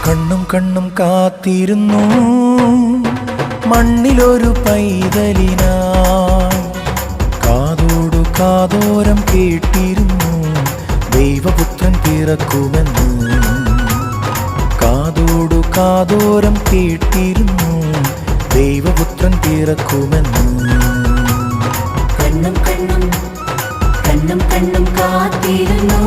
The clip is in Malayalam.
കണ്ണും കണ്ണും കാത്തിരുന്നു മണ്ണിലൊരു പൈതലിനായി. കാതോടു കാതോരം കേട്ടിരുന്നു ദൈവപുത്രൻ പിറക്കുമെന്ന്. കാതോടു കാതോരം കേട്ടിരുന്നു ദൈവപുത്രൻ പിറക്കുമെന്ന്. കണ്ണും കണ്ണും കണ്ണും കണ്ണും കാത്തിരുന്നു